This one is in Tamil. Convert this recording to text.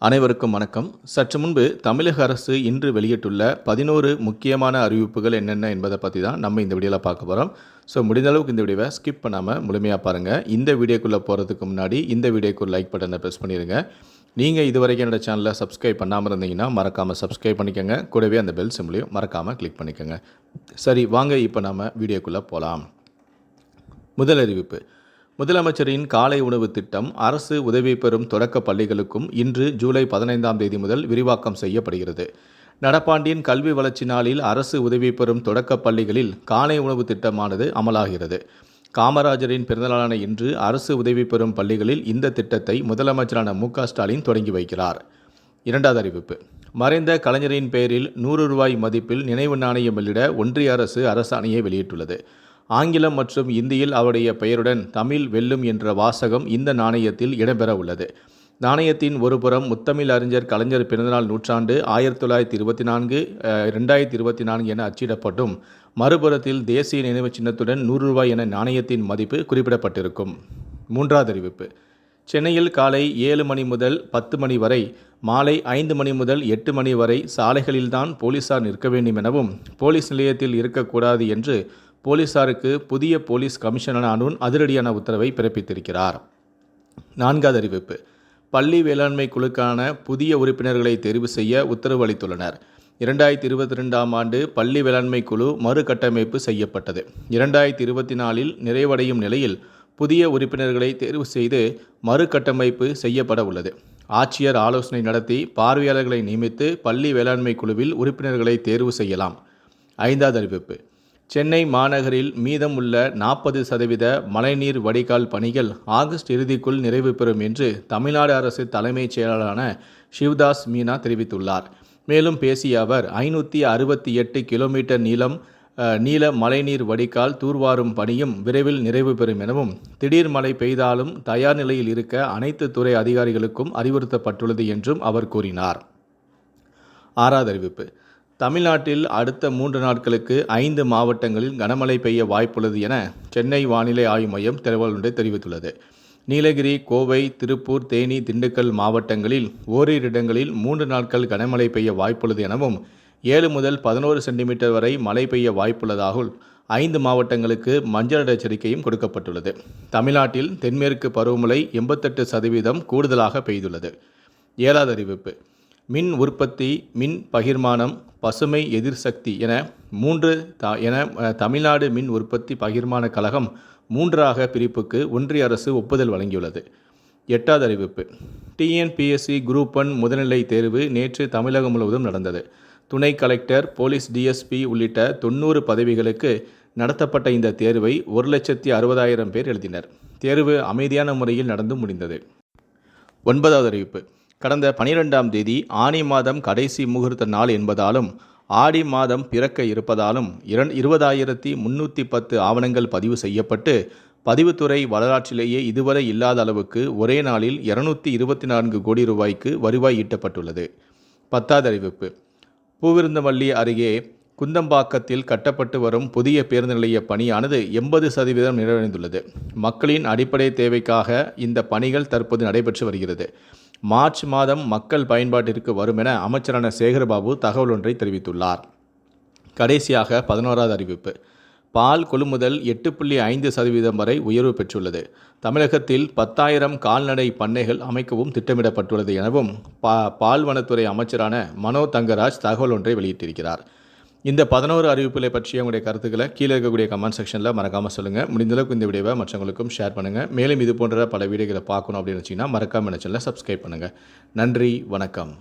அனைவருக்கும் வணக்கம். சற்று முன்பு தமிழக அரசு இன்று வெளியிட்டுள்ள 11 முக்கியமான அறிவிப்புகள் என்னென்ன என்பதை பற்றி தான் நம்ம இந்த வீடியோவில் பார்க்க போகிறோம். முடிந்த அளவுக்கு இந்த வீடியோவை ஸ்கிப் பண்ணாமல் முழுமையாக பாருங்கள். இந்த வீடியோக்குள்ளே போகிறதுக்கு முன்னாடி இந்த வீடியோக்கு லைக் பட்டனை ப்ரெஸ் பண்ணிடுங்க. நீங்கள் இதுவரைக்கும் என்னோட சேனலை சப்ஸ்கிரைப் பண்ணாமல் இருந்தீங்கன்னா மறக்காமல் சப்ஸ்கிரைப் பண்ணிக்கோங்க. கூடவே அந்த பெல் சிம்பிளையும் மறக்காமல் கிளிக் பண்ணிக்கோங்க. சரி, வாங்க இப்போ நம்ம வீடியோக்குள்ளே போகலாம். முதல் அறிவிப்பு: முதலமைச்சரின் காலை உணவு திட்டம் அரசு உதவி பெறும் தொடக்க பள்ளிகளுக்கும் இன்று ஜூலை 15ஆம் தேதி முதல் விரிவாக்கம் செய்யப்படுகிறது. நடப்பாண்டின் கல்வி வளர்ச்சி நாளில் அரசு உதவி பெறும் தொடக்க பள்ளிகளில் காலை உணவு திட்டமானது அமலாகிறது. காமராஜரின் பிறந்தநாளான இன்று அரசு உதவி பெறும் பள்ளிகளில் இந்த திட்டத்தை முதலமைச்சரான மு.க.ஸ்டாலின் தொடங்கி வைக்கிறார். இரண்டாவது அறிவிப்பு: மறைந்த கலைஞரின் பெயரில் 100 ரூபாய் மதிப்பில் நினைவு நாணயம் வெளியிட ஒன்றிய அரசு அரசாணையை வெளியிட்டுள்ளது. ஆங்கிலம் மற்றும் இந்தியில் அவருடைய பெயருடன் தமிழ் வெல்லும் என்ற வாசகம் இந்த நாணயத்தில் இடம்பெற உள்ளது. நாணயத்தின் ஒருபுறம் முத்தமிழ் அறிஞர் கலைஞர் பிறந்தநாள் நூற்றாண்டு 1924, 2024 என அச்சிடப்பட்டும், மறுபுறத்தில் தேசிய நினைவு சின்னத்துடன் 100 ரூபாய் என நாணயத்தின் மதிப்பு குறிப்பிடப்பட்டிருக்கும். மூன்றாவது அறிவிப்பு: சென்னையில் காலை 7 மணி முதல் 10 மணி வரை, மாலை 5 மணி முதல் 8 மணி வரை சாலைகளில்தான் போலீசார் நிற்க வேண்டும் எனவும் போலீஸ் நிலையத்தில் இருக்கக்கூடாது என்று போலீசாருக்கு புதிய போலீஸ் கமிஷனர் அருண் அதிரடியான உத்தரவை பிறப்பித்திருக்கிறார். நான்காவது அறிவிப்பு: பள்ளி வேளாண்மை குழுக்கான புதிய உறுப்பினர்களை தேர்வு செய்ய உத்தரவு அளித்துள்ளனர். 2022ஆம் ஆண்டு பள்ளி வேளாண்மை குழு மறுகட்டமைப்பு செய்யப்பட்டது. 2024இல் நிறைவடையும் நிலையில் புதிய உறுப்பினர்களை தேர்வு செய்து மறுகட்டமைப்பு செய்யப்பட உள்ளது. ஆட்சியர் ஆலோசனை நடத்தி பார்வையாளர்களை நியமித்து பள்ளி வேளாண்மை குழுவில் உறுப்பினர்களை தேர்வு செய்யலாம். ஐந்தாவது அறிவிப்பு: சென்னை மாநகரில் மீதம் உள்ள 40% மழைநீர் வடிகால் பணிகள் ஆகஸ்ட் இறுதிக்குள் நிறைவு பெறும் என்று தமிழ்நாடு அரசு தலைமைச் செயலாளரான சிவ்தாஸ் மீனா தெரிவித்துள்ளார். மேலும் பேசிய அவர், 568 கிலோமீட்டர் நீள மழைநீர் வடிகால் தூர்வாரும் பணியும் விரைவில் நிறைவு பெறும் எனவும், திடீர் மழை பெய்தாலும் தயார் நிலையில் இருக்க அனைத்து துறை அதிகாரிகளுக்கும் அறிவுறுத்தப்பட்டுள்ளது என்றும் அவர் கூறினார். ஆறாவது அறிவிப்பு: தமிழ்நாட்டில் அடுத்த 3 நாட்களுக்கு 5 மாவட்டங்களில் கனமழை பெய்ய வாய்ப்புள்ளது என சென்னை வானிலை ஆய்வு மையம் தகவல் ஒன்றை தெரிவித்துள்ளது. நீலகிரி, கோவை, திருப்பூர், தேனி, திண்டுக்கல் மாவட்டங்களில் ஓரிரு இடங்களில் 3 நாட்கள் கனமழை பெய்ய வாய்ப்புள்ளது எனவும் 7 முதல் 11 சென்டிமீட்டர் வரை மழை பெய்ய வாய்ப்புள்ளதாகவும் 5 மாவட்டங்களுக்கு மஞ்சள் எச்சரிக்கையும் கொடுக்கப்பட்டுள்ளது. தமிழ்நாட்டில் தென்மேற்கு பருவமழை 88% கூடுதலாக பெய்துள்ளது. ஏழாவது அறிவிப்பு: மின் உற்பத்தி, மின் பகிர்மானம், பசுமை எதிர்சக்தி என தமிழ்நாடு மின் உற்பத்தி பகிர்மான கழகம் 3ஆக பிரிப்புக்கு ஒன்றிய அரசு ஒப்புதல் வழங்கியுள்ளது. எட்டாவது அறிவிப்பு: டிஎன்பிஎஸ்சி குரூப் 1 முதுநிலை தேர்வு நேற்று தமிழகம் முழுவதும் நடந்தது. துணை கலெக்டர், போலீஸ் டிஎஸ்பி உள்ளிட்ட 90 பதவிகளுக்கு நடத்தப்பட்ட இந்த தேர்வை 1,60,000 பேர் எழுதினர். தேர்வு அமைதியான முறையில் நடந்து முடிந்தது. ஒன்பதாவது அறிவிப்பு: கடந்த 12ஆம் தேதி ஆனி மாதம் கடைசி முகூர்த்த நாள் என்பதாலும் ஆடி மாதம் பிறக்க இருப்பதாலும் 20,310 ஆவணங்கள் பதிவு செய்யப்பட்டு பதிவுத்துறை வரலாற்றிலேயே இதுவரை இல்லாத அளவுக்கு ஒரே நாளில் 224 கோடி ரூபாய்க்கு வருவாய் ஈட்டப்பட்டுள்ளது. 10வது அறிவிப்பு: பூவிருந்தவல்லி அருகே குந்தம்பாக்கத்தில் கட்டப்பட்டு வரும் புதிய பேருந்து நிலைய பணியானது 80% நிறைவடைந்துள்ளது. மக்களின் அடிப்படை தேவைக்காக இந்த பணிகள் தற்போது நடைபெற்று வருகிறது. மார்ச் மாதம் மக்கள் பயன்பாட்டிற்கு வரும் என அமைச்சரான சேகர்பாபு தகவல் ஒன்றை தெரிவித்துள்ளார். கடைசியாக 11வது அறிவிப்பு: பால் கொள்முதல் 8.5% வரை உயர்வு பெற்றுள்ளது. தமிழகத்தில் 10,000 கால்நடை பண்ணைகள் அமைக்கவும் திட்டமிடப்பட்டுள்ளது எனவும் பால்வனத்துறை அமைச்சரான மனோ தங்கராஜ் தகவல் ஒன்றை வெளியிட்டிருக்கிறார். இந்த 11 அறிவிப்புகளை பற்றிய உங்களுடைய கருத்துக்களை கீழே இருக்கக்கூடிய கமெண்ட் செக்ஷனில் மறக்காமல் சொல்லுங்கள். முடிந்தளவுக்கு இந்த வீடியோவை மற்றவங்களுக்கும் ஷேர் பண்ணுங்கள். மேலும் இது போன்ற பல வீடியோக்களை பார்க்கணும் அப்படின்னு வச்சிங்கன்னா மறக்காமல் சேனலை சப்ஸ்கிரைப் பண்ணுங்கள். நன்றி, வணக்கம்.